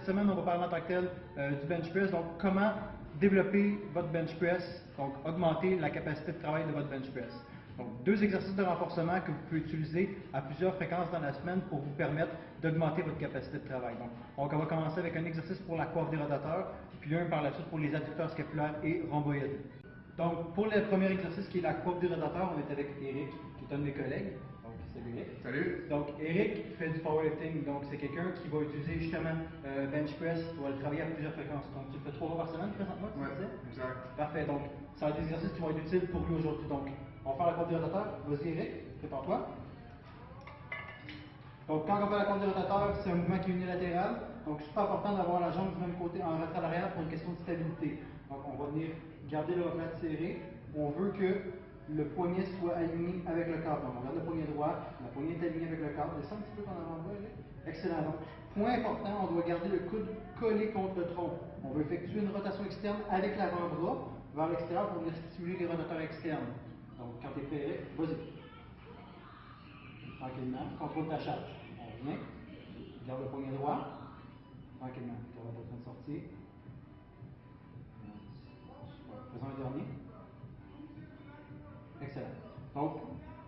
semaine, on va parler en tant que tel du bench press. Donc, comment développer votre bench press, donc augmenter la capacité de travail de votre bench press. Donc, 2 exercices de renforcement que vous pouvez utiliser à plusieurs fréquences dans la semaine pour vous permettre d'augmenter votre capacité de travail. Donc, on va commencer avec un exercice pour la coiffe des rotateurs, puis un par la suite pour les adducteurs scapulaires et rhomboïdes. Donc, pour le premier exercice qui est la coiffe des rotateurs, on est avec Eric, qui est un de mes collègues. Donc, salut Eric. Salut. Donc, Eric fait du powerlifting, donc c'est quelqu'un qui va utiliser justement bench press pour le travailler à plusieurs fréquences. Donc, tu le fais 3 fois par semaine présentement, tu Ouais, disais? exact. Parfait, donc ça va être des exercices qui vont être utiles pour lui aujourd'hui. Donc, on va faire la coiffe des rotateurs. Vas-y Eric, prépare-toi. Donc, quand on fait la coiffe des rotateurs, c'est un mouvement qui est unilatéral. Donc, c'est super important d'avoir la jambe du même côté en retrait à l'arrière pour une question de stabilité. Donc, on va venir garder le replat serré. On veut que le poignet soit aligné avec le cadre. Donc, on garde le poignet droit, la poignée est alignée avec le cadre. Descends un petit peu ton avant-bras, Eric. Excellent. Donc, point important, on doit garder le coude collé contre le tronc. On veut effectuer une rotation externe avec l'avant-bras vers l'extérieur pour venir stimuler les rotateurs externes. Donc, quand tu es prêt, Eric, vas-y. Tranquillement, contrôle ta charge. On revient, garde le poignet droit. Tranquillement, tu vas en train de sortir. Faisons un dernier. Excellent. Donc,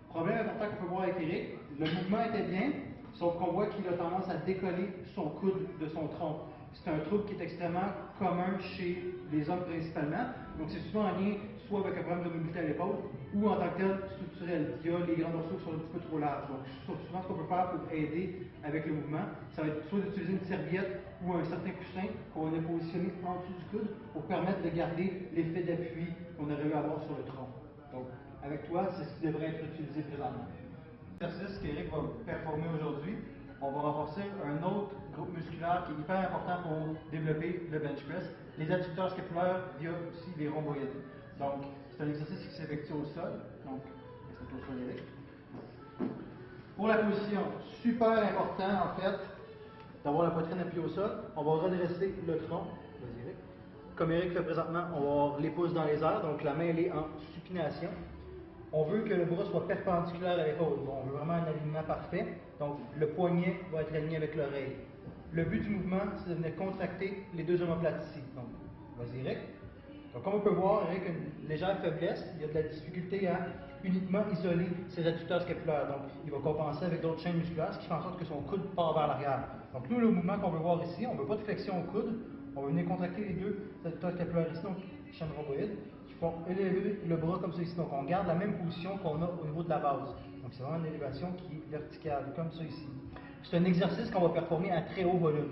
problème important qu'on peut voir avec Eric, le mouvement était bien, sauf qu'on voit qu'il a tendance à décoller son coude de son tronc. C'est un trouble qui est extrêmement commun chez les hommes principalement. Donc, c'est souvent en lien soit avec un problème de mobilité à l'épaule ou en tant que tel structurel. Il y a les grands dorsaux qui sont un petit peu trop larges. Donc, souvent, ce qu'on peut faire pour aider avec le mouvement, ça va être soit d'utiliser une serviette ou un certain coussin qu'on va positionner en dessous du coude pour permettre de garder l'effet d'appui qu'on aurait eu à avoir sur le tronc. Donc, avec toi, c'est ce qui devrait être utilisé présentement. L'exercice qu'Eric va performer aujourd'hui, on va renforcer un autre groupe musculaire qui est hyper important pour développer le bench press, les adducteurs scapulaires via aussi les rhomboïdes. Donc, c'est un exercice qui s'effectue au sol. Donc, c'est au sol, Eric. Pour la position, super important en fait d'avoir la poitrine appuyée au sol. On va redresser le tronc. Vas-y, Eric. Comme Eric fait présentement, on va avoir les pouces dans les airs, donc la main elle est en supination. On veut que le bras soit perpendiculaire à l'épaule. On veut vraiment un alignement parfait. Donc, le poignet va être aligné avec l'oreille. Le but du mouvement, c'est de venir contracter les 2 omoplates ici. Donc, vas-y, Eric. Donc, comme on peut voir, Eric a une légère faiblesse. Il y a de la difficulté à uniquement isoler ses adducteurs scapulaires. Donc, il va compenser avec d'autres chaînes musculaires, ce qui fait en sorte que son coude part vers l'arrière. Donc, nous, le mouvement qu'on veut voir ici, on ne veut pas de flexion au coude. On va venir contracter les 2 adducteurs scapulaires ici, donc chaîne rhomboïde, qui font élever le bras comme ça ici. Donc on garde la même position qu'on a au niveau de la base. Donc c'est vraiment une élévation qui est verticale, comme ça ici. C'est un exercice qu'on va performer à très haut volume.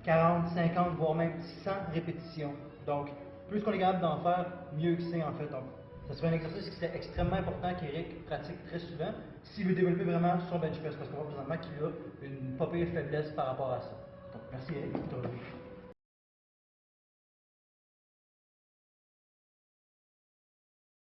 40, 50, voire même 100 répétitions. Donc, plus qu'on est capable d'en faire, mieux que c'est en fait. Donc, ce serait un exercice qui serait extrêmement important qu'Eric pratique très souvent s'il veut développer vraiment son bench press, parce qu'on voit présentement qu'il a une pas pire faiblesse par rapport à ça. Donc, merci Eric.